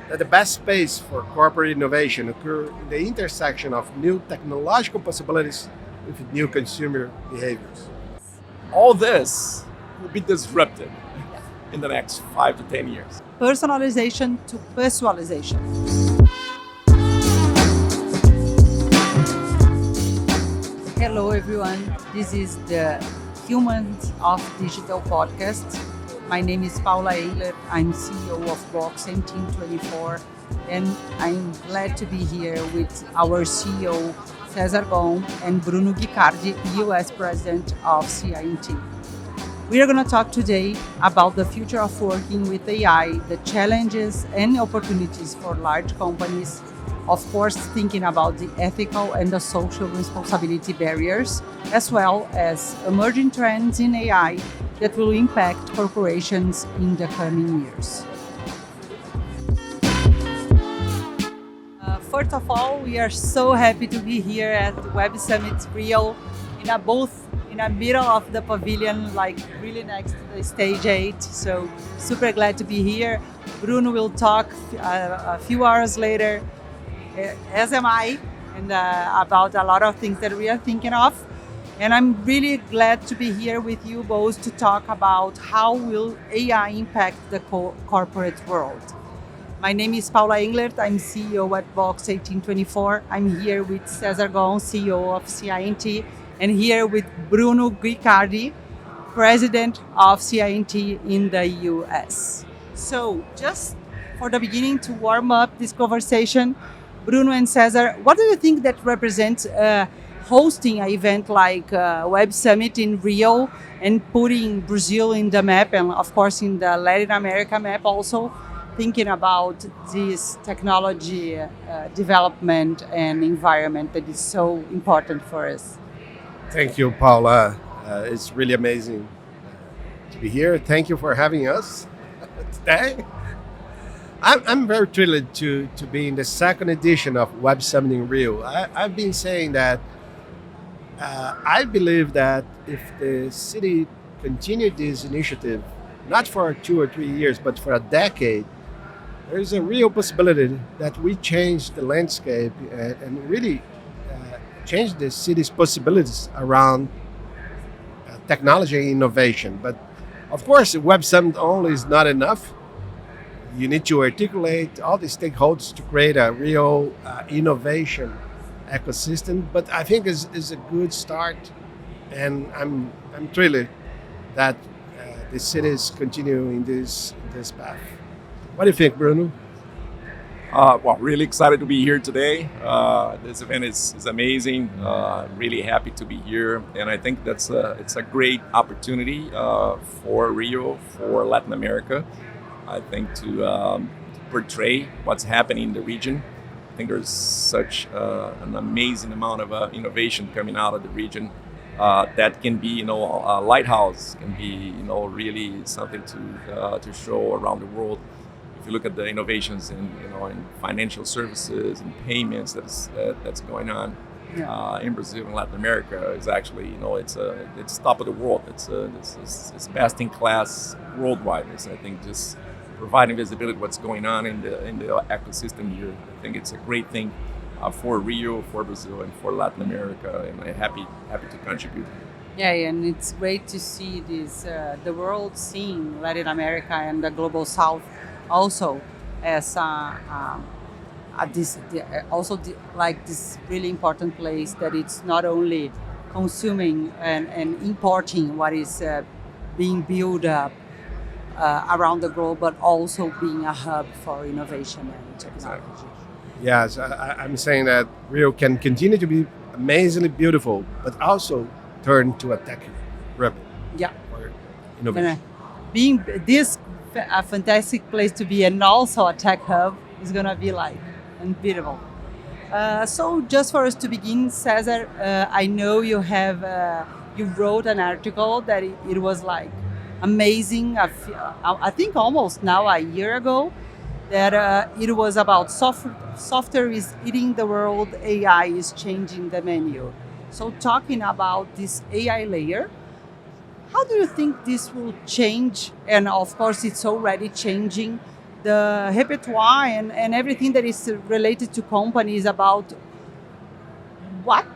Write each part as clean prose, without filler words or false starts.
that the best space for corporate innovation occur in the intersection of new technological possibilities with new consumer behaviors. All this will be disruptive in the next 5 to 10 years. Personalization to persualization. Hello, everyone. This is the Humans of Digital podcast. My name is Paula. I'm CEO of Box 1824, and I'm glad to be here with our CEO, Cesar and Bruno Guicardi, US President of CI&T. We are going to talk today about the future of working with AI, the challenges and opportunities for large companies, of course, thinking about the ethical and the social responsibility barriers, as well as emerging trends in AI that will impact corporations in the coming years. First of all, we are so happy to be here at Web Summit Rio in a booth in the middle of the pavilion, like really next to the stage 8. So super glad to be here. Bruno will talk a few hours later, as am I, and about a lot of things that we are thinking of. And I'm really glad to be here with you both to talk about how will AI impact the corporate world. My name is Paula Englert. I'm CEO at Box 1824. I'm here with Cesar CEO of CI&T, and here with Bruno Guicardi, President of CI&T in the US. So just for the beginning, to warm up this conversation, Bruno and Cesar, what do you think that represents hosting an event like Web Summit in Rio and putting Brazil in the map, and of course in the Latin America map also, thinking about this technology development and environment that is so important for us? Thank you, Paula. It's really amazing to be here. Thank you for having us today. I'm very thrilled to be in the second edition of Web Summit in Rio. I've been saying that I believe that if the city continued this initiative, not for 2 or 3 years, but for a decade, there is a real possibility that we change the landscape and really change the city's possibilities around technology and innovation. But of course, Web Summit only is not enough. You need to articulate all the stakeholders to create a real innovation ecosystem. But I think is a good start, and I'm thrilled that the cities continue in this path. What do you think, Bruno? Really excited to be here today. This event is amazing. Really happy to be here, and I think it's a great opportunity for Rio, for Latin America. I think to portray what's happening in the region. I think there's such an amazing amount of innovation coming out of the region that can be, a lighthouse, can be, really something to show around the world. If you look at the innovations in financial services and payments that's going on in Brazil and Latin America, is actually, it's top of the world. It's best in class worldwide. I think just providing visibility to what's going on in the ecosystem here. I think it's a great thing for Rio, for Brazil, and for Latin America, and I'm happy to contribute. Yeah, and it's great to see this the world seeing Latin America and the global South also as this really important place that it's not only consuming and importing what is being built up around the globe, but also being a hub for innovation and technology. Exactly. Yes, I'm saying that Rio can continue to be amazingly beautiful, but also turn to a tech rebel. Yeah. For innovation. Being this a fantastic place to be and also a tech hub is going to be like unbeatable. So just for us to begin, Cesar, I know you wrote an article that it was like amazing. I think almost now a year ago, that it was about software is eating the world, AI is changing the menu. So talking about this AI layer, how do you think this will change? And of course, it's already changing the repertoire and everything that is related to companies about what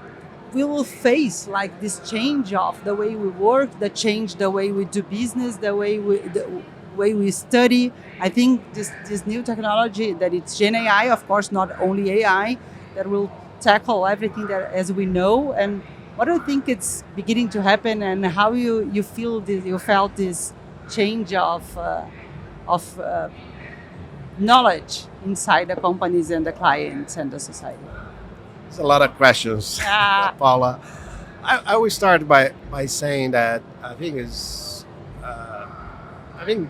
we will face, like this change of the way we work, the way we do business, the way we study. I think this new technology that it's Gen AI, of course, not only AI, that will tackle everything that as we know. And what do you think it's beginning to happen, and how you felt this change of knowledge inside the companies and the clients and the society? There's a lot of questions, Paula. I will start by saying that I think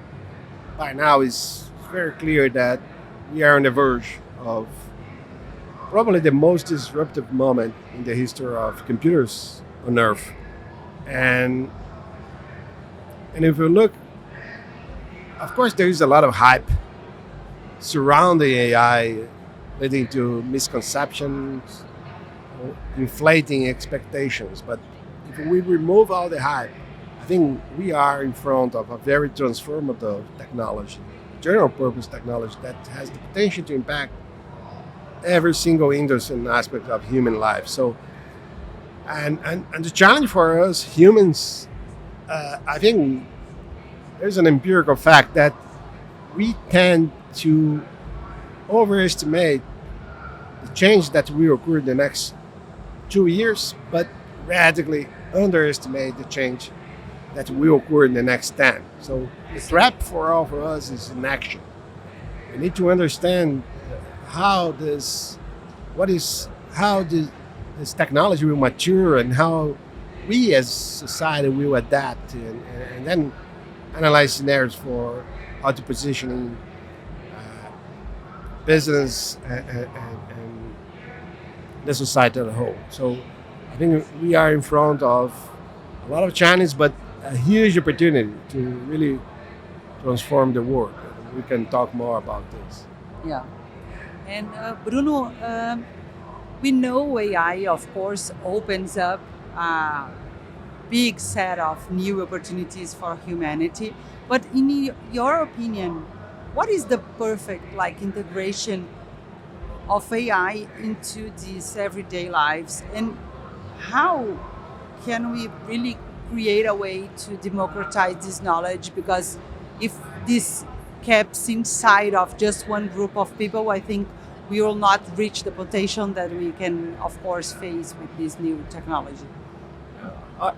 by now it's very clear that we are on the verge of probably the most disruptive moment in the history of computers on Earth. And if you look, of course, there is a lot of hype surrounding AI, leading to misconceptions, inflating expectations. But if we remove all the hype, I think we are in front of a very transformative technology, general purpose technology that has the potential to impact every single industry and aspect of human life. So, and the challenge for us humans, I think there's an empirical fact that we tend to overestimate the change that will occur in the next 2 years, but radically underestimate the change that will occur in the next 10. So the trap for all of us is in action. We need to understand how this technology will mature and how we as society will adapt, and then analyze scenarios for how to position business and the society as a whole. So I think we are in front of a lot of challenges, but a huge opportunity to really transform the world. We can talk more about this. Yeah. And Bruno, we know AI, of course, opens up a big set of new opportunities for humanity. But in your opinion, what is the perfect integration of AI into these everyday lives, and how can we really create a way to democratize this knowledge? Because if this kept inside of just one group of people, I think we will not reach the potential that we can, of course, face with this new technology. I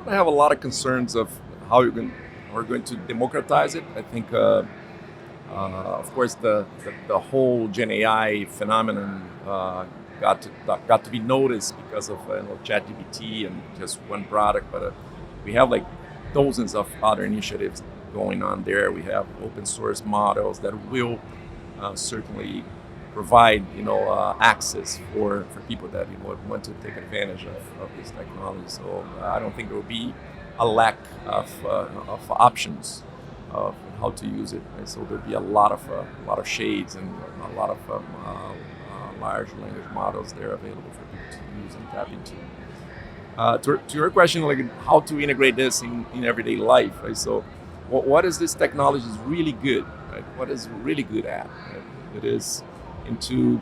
have a lot of concerns of how we're going to democratize it. I think, of course, the whole Gen AI phenomenon got to be noticed because of ChatGPT and just one product, but we have dozens of other initiatives going on there. We have open source models that will certainly provide access for people that want to take advantage of this technology. So I don't think there will be a lack of options of how to use it. And so there'll be a lot of shades and a lot of large language models there available for people to use and tap into. To your question, how to integrate this in everyday life, right? So what is this technology is really good, right? What is really good at? Right? It is into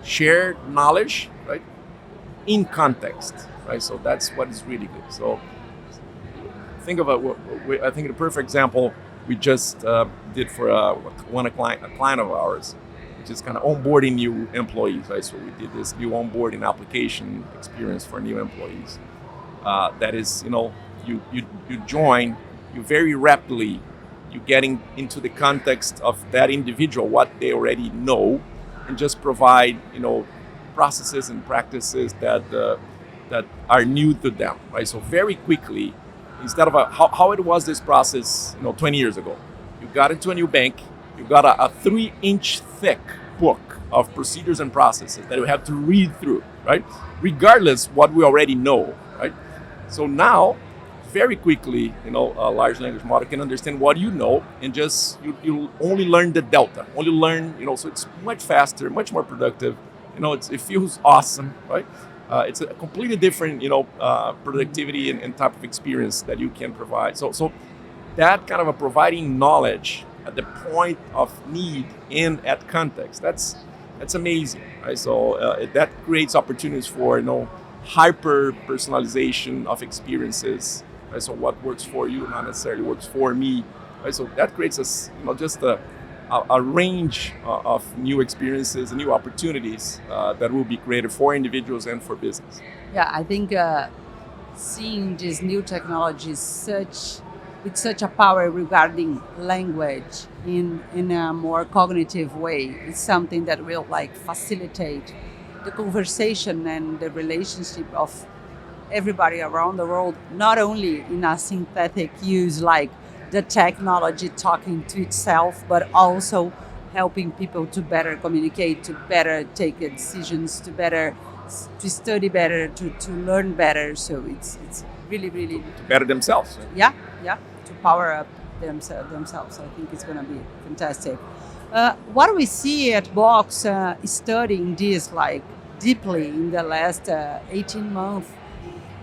shared knowledge, right? In context, right? So that's what is really good. So think of I think the perfect example we just did for a client of ours, which is kind of onboarding new employees, right? So we did this new onboarding application experience for new employees. That is, you join, you very rapidly, you getting into the context of that individual, what they already know, and just provide, processes and practices that are new to them, right? So very quickly, instead of how it was this process, 20 years ago, you got into a new bank, you got a 3-inch thick book of procedures and processes that you have to read through, right? Regardless what we already know, right? So now, very quickly, a large language model can understand what you know, and just you only learn the delta, only learn, so it's much faster, much more productive. It feels awesome, right? It's a completely different, productivity and type of experience that you can provide. So that kind of a providing knowledge at the point of need and at context. That's amazing, right? So that creates opportunities for hyper personalization of experiences. Right? So what works for you not necessarily works for me. Right? So that creates just a range of new experiences and new opportunities that will be created for individuals and for business. Yeah, I think seeing these new technologies with such a power regarding language in a more cognitive way is something that will facilitate the conversation and the relationship of everybody around the world, not only in a synthetic use like the technology talking to itself, but also helping people to better communicate, to better take decisions, to study better, to learn better. So it's really, really to better themselves. Yeah, to power up themselves. I think it's going to be fantastic. What we see at Box studying this deeply in the last 18 months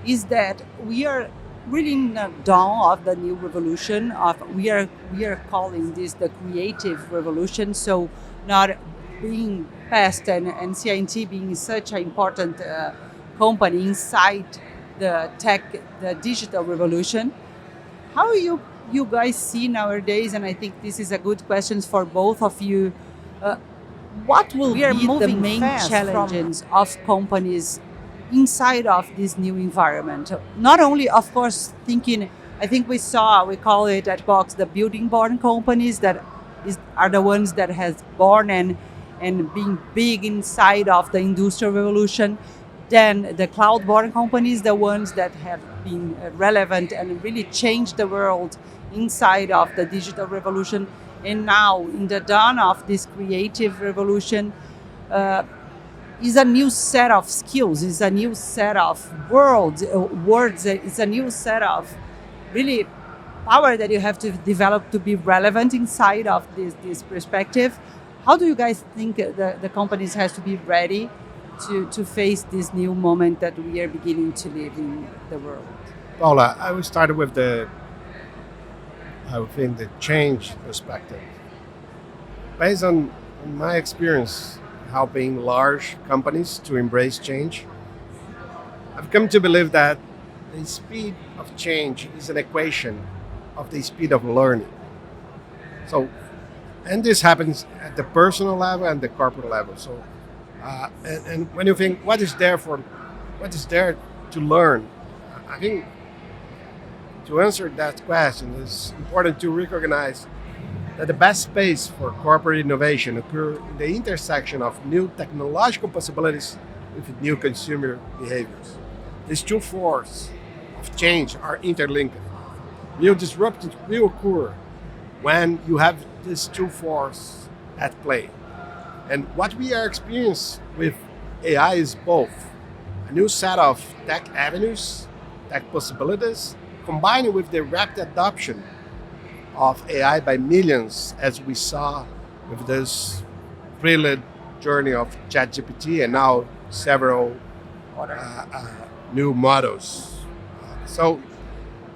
is that we are really in the dawn of the new revolution. We are calling this the creative revolution. So not being past and CI&T being such an important company inside the digital revolution. How you guys see nowadays, and I think this is a good question for both of you, what will be the main challenges of companies inside of this new environment? Not only, of course, thinking, I think we call it at Box the building born companies that are the ones that has born and being big inside of the industrial revolution. Then the cloud-born companies, the ones that have been relevant and really changed the world inside of the digital revolution. And now, in the dawn of this creative revolution, is a new set of skills, is a new set of words, it's a new set of really power that you have to develop to be relevant inside of this perspective. How do you guys think the companies has to be ready to face this new moment that we are beginning to live in the world? Paula, I will start with the change perspective. Based on my experience helping large companies to embrace change, I've come to believe that the speed of change is an equation of the speed of learning. So, and this happens at the personal level and the corporate level. So, and when you think what is there to learn, I think to answer that question, it's important to recognize that the best space for corporate innovation occur in the intersection of new technological possibilities with new consumer behaviors. These two forces of change are interlinked. Real disruption will occur when you have these two forces at play. And what we are experiencing with AI is both a new set of tech avenues, tech possibilities, combined with the rapid adoption of AI by millions, as we saw with this thrilled journey of ChatGPT and now several new models.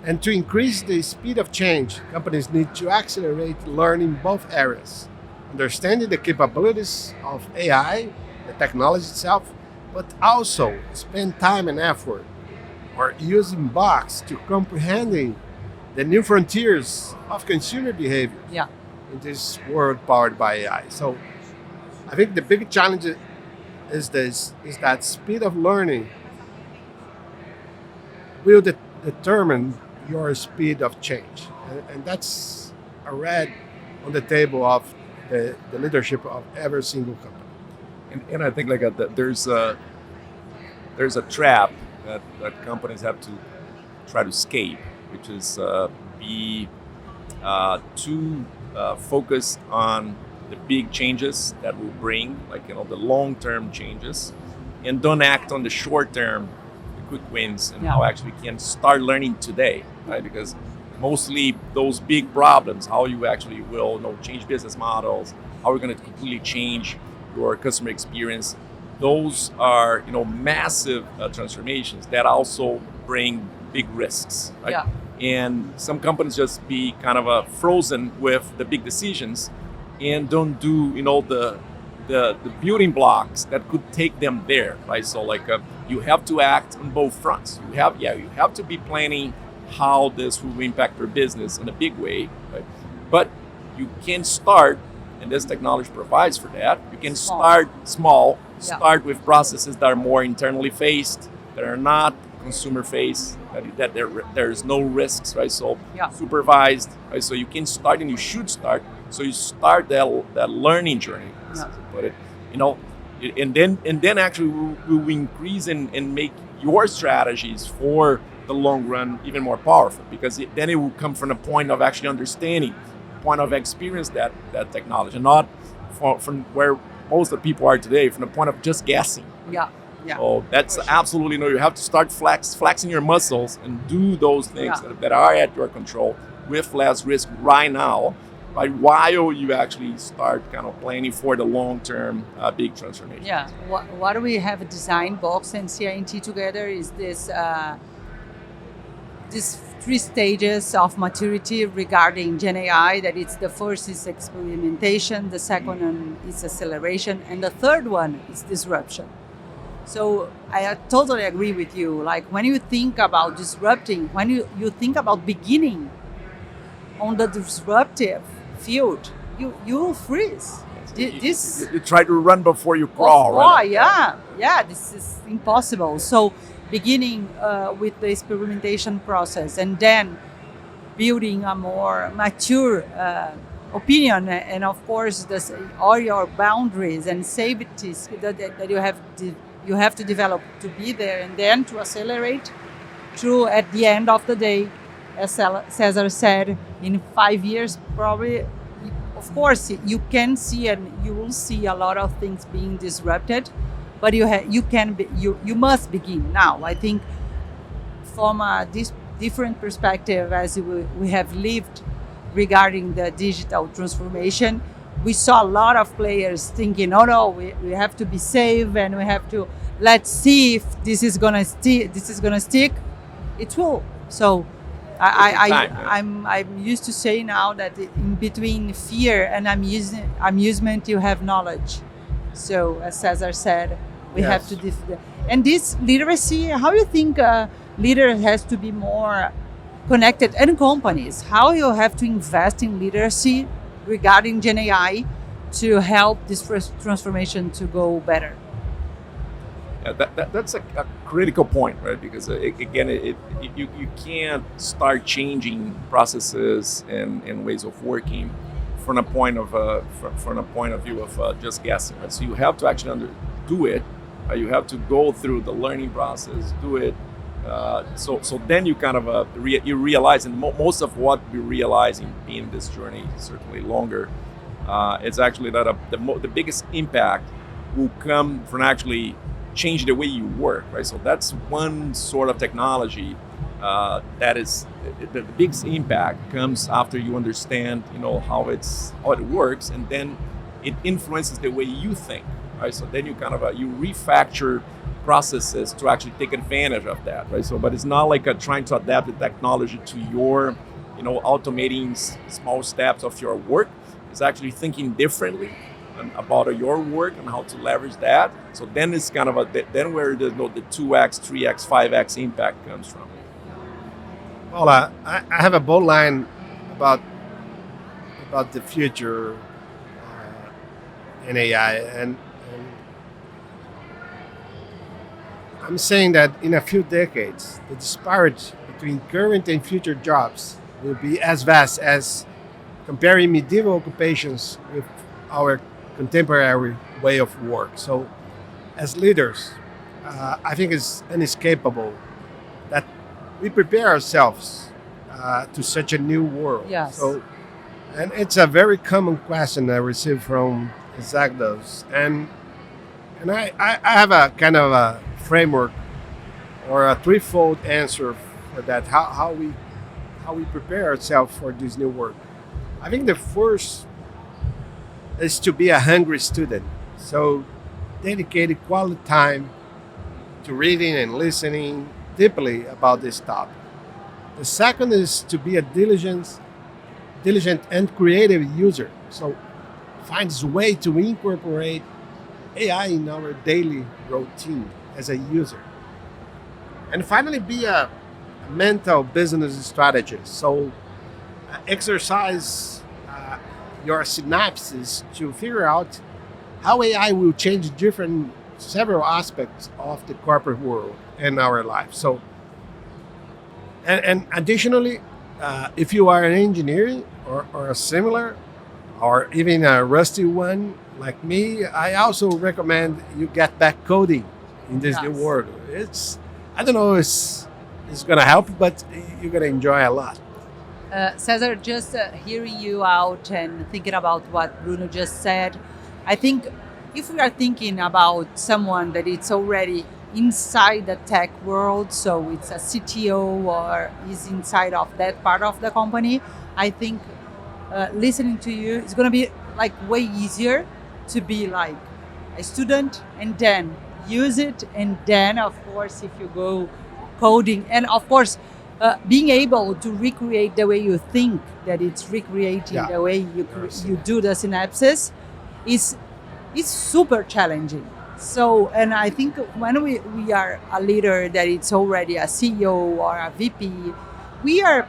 And to increase the speed of change, companies need to accelerate learning in both areas, understanding the capabilities of AI, the technology itself, but also spend time and effort or using Box to comprehending the new frontiers of consumer behavior in this world powered by AI. So I think the big challenge is that speed of learning will determine your speed of change. And that's a red on the table of the leadership of every single company. And I think there's a trap that companies have to try to escape, which is be too focused on the big changes that will bring, the long-term changes, and don't act on the short-term, the quick wins, and how actually we can start learning today, right? Because mostly those big problems, how you actually will change business models, how we're going to completely change your customer experience, those are massive transformations that also bring big risks, right? And some companies just be kind of frozen with the big decisions and don't do, the building blocks that could take them there, right? So you have to act on both fronts. You have to be planning how this will impact your business in a big way, right? But you can start, and this technology provides for that. You can start small, start with processes that are more internally faced, that are not consumer faced, that there's no risks, right? So supervised, right? So you can start and you should start. So you start that learning journey, to put it, and then actually we increase and make your strategies for the long run even more powerful, because then it will come from a point of actually understanding, point of experience that technology, and not from where most of the people are today, from the point of just guessing. Yeah. So that's absolutely you have to start flexing your muscles and do those things that are at your control with less risk right now, right, while you actually start kind of planning for the long-term big transformation. Yeah. What we have designed, Box and CI&T together, is this these 3 stages of maturity regarding Gen AI. That it's the first is experimentation, the second one is acceleration, and the third one is disruption. So I totally agree with you. Like when you think about disrupting, when you think about beginning on the disruptive field, you will freeze. You try to run before you crawl, right? Yeah, this is impossible. So beginning with the experimentation process, and then building a more mature opinion, and of course all your boundaries and safeties that you have to develop to be there, and then to accelerate through, at the end of the day, as Cesar said, in 5 years probably. Of course, you can see and you will see a lot of things being disrupted, but you must begin now. I think from this different perspective, as we have lived regarding the digital transformation, we saw a lot of players thinking, we have to be safe, and we have to, let's see if this is gonna stick. It will. So I'm used to say now that in between fear and amusement, you have knowledge. So as Cesar said, we have to and this literacy. How you think leader has to be more connected, and companies, how you have to invest in literacy regarding Gen AI to help this transformation to go better? Yeah, that's a critical point, right? Because again, you can't start changing processes and ways of working from a point of view of just guessing. Right? So you have to actually do it. You have to go through the learning process, do it. So then you kind of you realize, and most of what we realize in this journey, certainly longer, it's actually that the biggest impact will come from actually change the way you work, right? So that's one sort of technology that is the biggest impact comes after you understand, how it works, and then it influences the way you think, right? So then you kind of you refactor processes to actually take advantage of that, right? So, but it's not like trying to adapt the technology to your, automating small steps of your work. It's actually thinking differently about your work and how to leverage that. So then it's kind of then where the 2x, 3x, 5x impact comes from. Paula, I have a bold line about the future in AI, and I'm saying that in a few decades, the disparity between current and future jobs will be as vast as comparing medieval occupations with our contemporary way of work. So, as leaders, I think it's inescapable that we prepare ourselves to such a new world. Yes. So, and it's a very common question I receive from executives, and I have a kind of a framework or a threefold answer for that. How we prepare ourselves for this new work. I think the first is to be a hungry student. So dedicated quality time to reading and listening deeply about this topic. The second is to be a diligent and creative user. So finds a way to incorporate AI in our daily routine as a user. And finally, be a mental business strategist. So exercise your synapses to figure out how AI will change several aspects of the corporate world and our life. So, and additionally, if you are an engineer or a similar, or even a rusty one like me, I also recommend you get back coding in this new Yes. world. I don't know, it's gonna help, but you're gonna enjoy a lot. Cesar, just hearing you out and thinking about what Bruno just said, I think if we are thinking about someone that it's already inside the tech world, so it's a CTO or is inside of that part of the company, I think listening to you is going to be like way easier to be like a student and then use it, and then of course if you go coding, and of course being able to recreate the way you think, that it's recreating Yeah. the way Yes. you do the synapses is super challenging. So, and I think when we are a leader that it's already a CEO or a VP, we are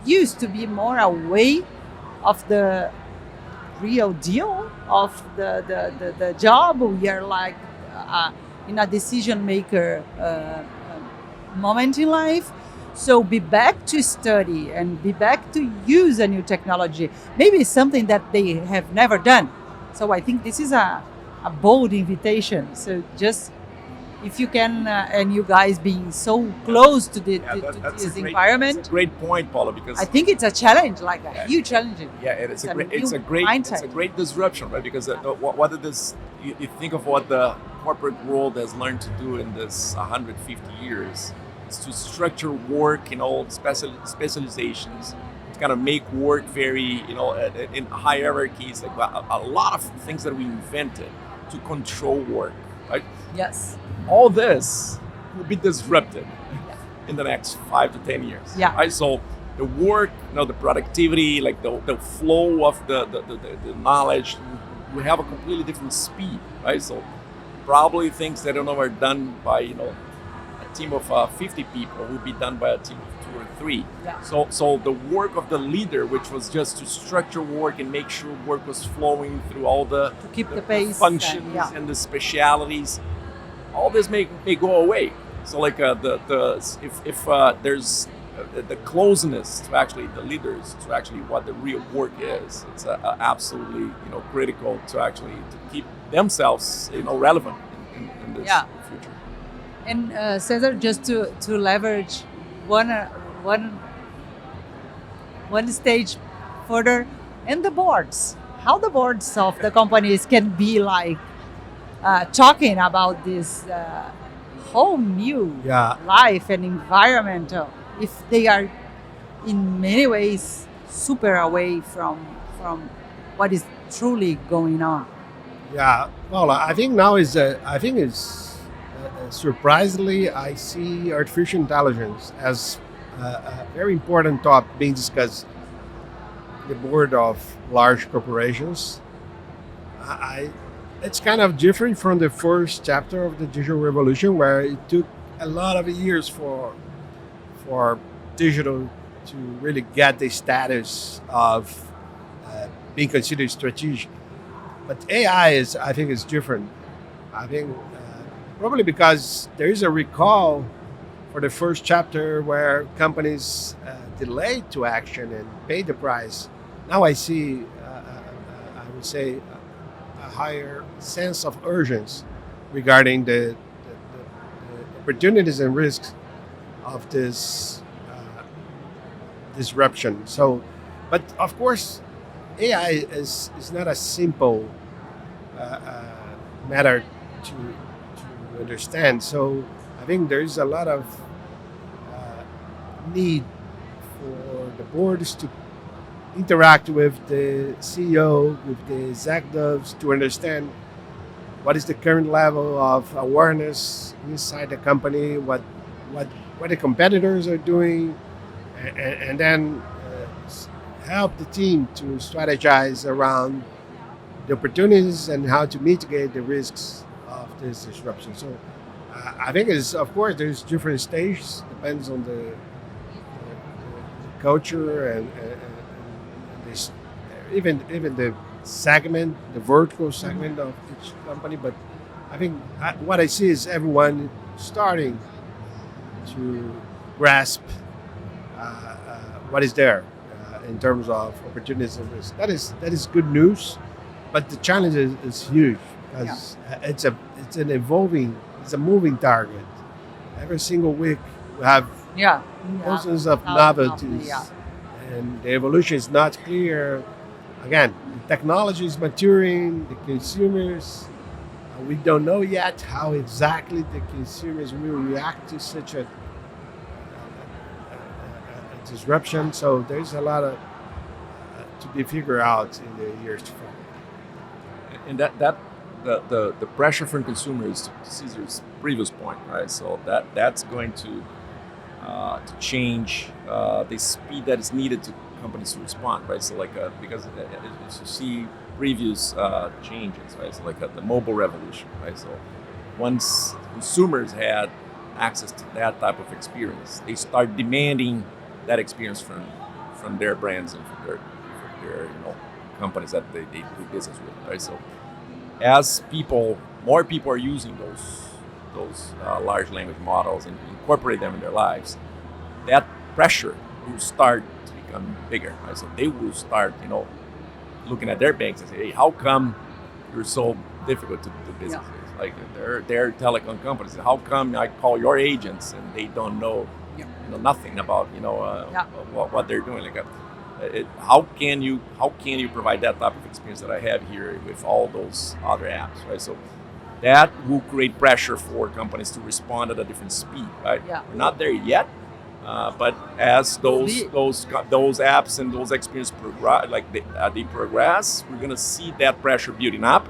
used to be more aware of the real deal of the job. We are like in a decision maker moment in life. So be back to study and be back to use a new technology. Maybe it's something that they have never done. So I think this is a bold invitation. So just if you can, and you guys being so close to, That's this a environment, great point, Paula, because I think it's a challenge, like a Yeah. huge challenge. yeah, and it's a great, new it's a great, mindset. it's a great disruption, right? Because what it is, you think of what the corporate world has learned to do in this 150 years, is to structure work in all specializations, to kind of make work very, in hierarchies, like a lot of things that we invented to control work, right? Yes. All this will be disrupted in the next 5 to 10 years. Yeah. Right? So the work, the productivity, like the flow of the knowledge, we have a completely different speed, right? So probably things that are done by a team of 50 people will be done by a team of 2 or 3. Yeah. So the work of the leader, which was just to structure work and make sure work was flowing through all the To keep the pace functions and, yeah. and the specialities, all this may go away. So like if there's the closeness to actually the leaders, to actually what the real work is, it's absolutely critical to actually to keep themselves relevant in this Yeah. future. And Cesar, just to leverage one stage further, and the boards, how the boards of the companies can be like talking about this whole new Yeah. life and environment, if they are in many ways super away from what is truly going on. Yeah, well, I think now surprisingly, I see artificial intelligence as a very important topic being discussed in the board of large corporations. It's kind of different from the first chapter of the digital revolution, where it took a lot of years for digital to really get the status of being considered strategic. But AI I think, is different. I think probably because there is a recall for the first chapter where companies delayed to action and paid the price. Now I see, I would say, a higher sense of urgency regarding the opportunities and risks of this disruption. So, but of course, AI is not a simple matter to understand. So I think there is a lot of need for the boards to interact with the CEO, with the executives, to understand what is the current level of awareness inside the company, what the competitors are doing, and then help the team to strategize around the opportunities and how to mitigate the risks of this disruption. So I think it's, of course, there's different stages, depends on the culture and this, even the segment, the vertical segment of each company. But I think what I see is everyone starting to grasp what is there in terms of opportunities and risks. That is good news, but the challenge is huge because it's a moving target. Every single week we have dozens of novelties, and the evolution is not clear. Again, the technology is maturing, the consumers, we don't know yet how exactly the consumers will react to such a disruption. So there's a lot of to be figured out in the years to come. And the pressure from consumers, to Cesar's previous point, right? So that's going to change the speed that is needed to companies to respond, right? So because as you see previous changes, right? So the mobile revolution, right? So once consumers had access to that type of experience, they start demanding that experience from their brands and from their companies that they do business with, right? So as more people are using those large language models and incorporate them in their lives, that pressure will start to become bigger, right? So they will start, looking at their banks and say, hey, how come you're so difficult to do business with? Like they're telecom companies. How come I call your agents and they don't know, nothing about what they're doing? How can you provide that type of experience that I have here with all those other apps, right? So that will create pressure for companies to respond at a different speed, right? We're not there yet, but as those apps and those experiences they progress, we're gonna see that pressure building up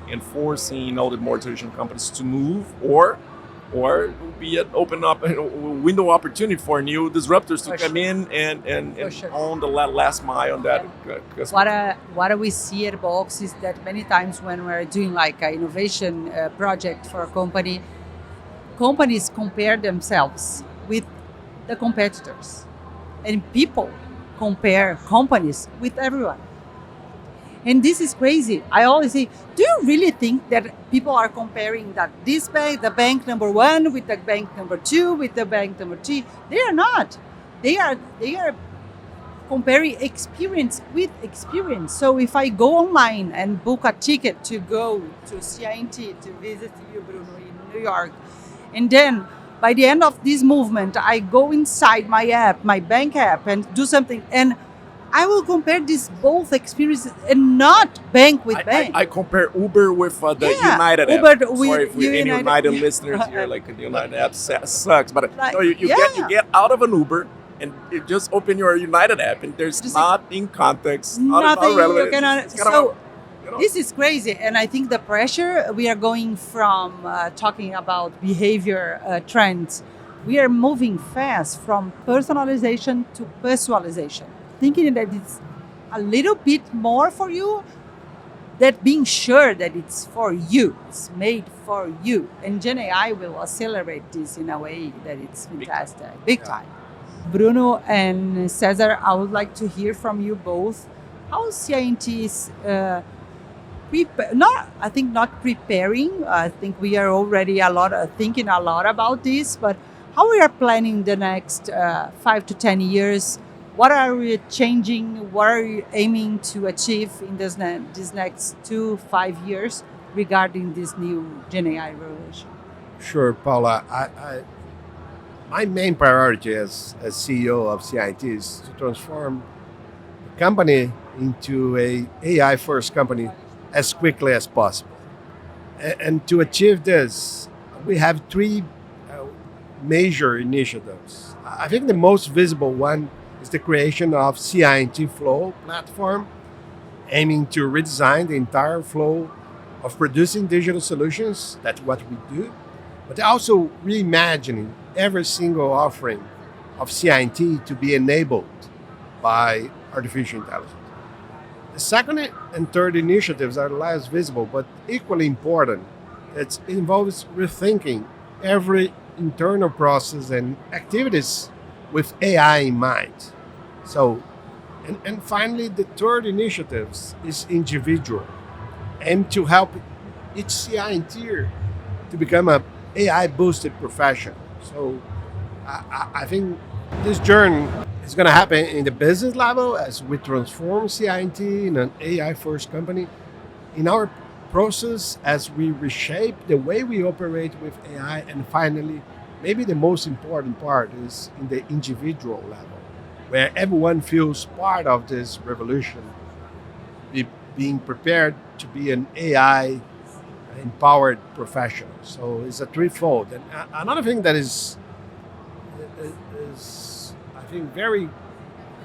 and forcing all the more traditional companies to move, or be an open up window opportunity for new disruptors to come in and own the last mile on that. What we see at Box is that many times when we're doing like an innovation project for a company, companies compare themselves with the competitors, and people compare companies with everyone. And this is crazy. I always say, do you really think that people are comparing that this bank, the bank number 1 with the bank number 2 with the bank number 3? They are not. They are comparing experience with experience. So if I go online and book a ticket to go to CI&T to visit you, Bruno, in New York, and then by the end of this movement, I go inside my app, my bank app, and do something, and I will compare these both experiences and not bank with bank. I compare Uber with the United Uber app. Sorry if we any United listeners here, the United app sucks. But you get out of an Uber and you just open your United app and there's nothing context, nothing relevant. This is crazy. And I think the pressure, we are going from talking about behavior trends. We are moving fast from personalization to personalization. Thinking that it's a little bit more for you, that being sure that it's for you, it's made for you. And Gen AI will accelerate this in a way that it's fantastic, big time. Bruno and Cesar, I would like to hear from you both. How CI&T is not preparing. I think we are already thinking a lot about this, but how we are planning the next 5 to 10 years. What are we changing? What are you aiming to achieve in this next 2-5 years regarding this new Gen AI revolution? Sure, Paula. My main priority as CEO of CI&T is to transform the company into an AI-first company as quickly as possible. And to achieve this, we have 3 major initiatives. I think the most visible one is the creation of CI&T Flow platform, aiming to redesign the entire flow of producing digital solutions. That's what we do, but also reimagining every single offering of CI&T to be enabled by artificial intelligence. The second and third initiatives are less visible, but equally important. It involves rethinking every internal process and activities with AI in mind. So, and finally, the third initiatives is individual, aimed to help each CI&T to become a AI-boosted professional. So, I think this journey is going to happen in the business level as we transform CI&T in an AI-first company. In our process, as we reshape the way we operate with AI, and finally, maybe the most important part is in the individual level, where everyone feels part of this revolution, being prepared to be an AI empowered professional. So it's a threefold. And another thing that is I think very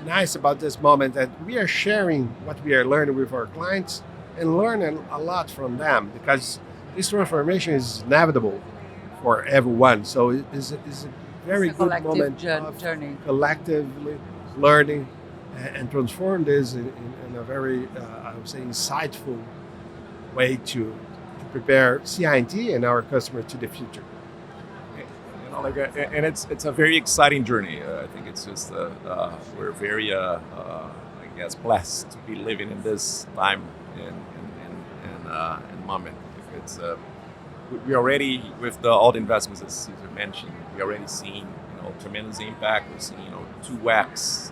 nice about this moment, that we are sharing what we are learning with our clients and learning a lot from them, because this transformation is inevitable for everyone. So it is a very It's a good collective moment of journey. collectively learning and transform this in a very, I would say, insightful way to prepare CI&T and our customers to the future. And it's a very exciting journey. I think it's just we're very I guess blessed to be living in this time and moment. It's we already, with all the investments that Cesar mentioned, we already seeing tremendous impact. We're seeing 2x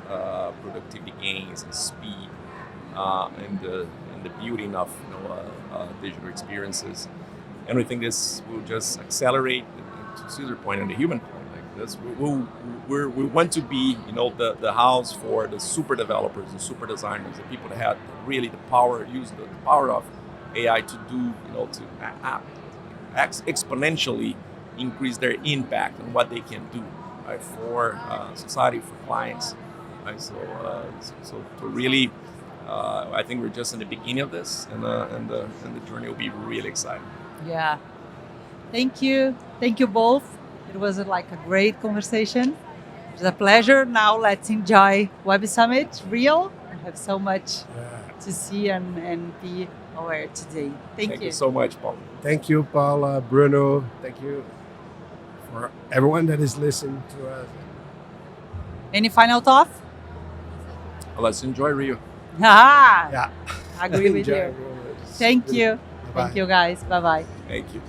productivity gains and speed and the building of digital experiences, and we think this will just accelerate. To Cesar's point and the human point, like this, we want to be the house for the super developers, the super designers, the people that have really the power, use the power of AI to do to exponentially increase their impact and what they can do, right, for society, for clients, right? So to really, I think we're just in the beginning of this, and the journey will be really exciting. Yeah. Thank you both. It was like a great conversation. It was a pleasure. Now let's enjoy Web Summit Rio. I have so much to see and be aware today. Thank you so much, Paula. Thank you, Paula, Bruno. Thank you for everyone that is listening to us. Any final thoughts? Let's enjoy Rio. Yeah. Agree with Enjoy you. everyone. Thank you. Bye-bye. Thank you, guys. Bye-bye. Thank you.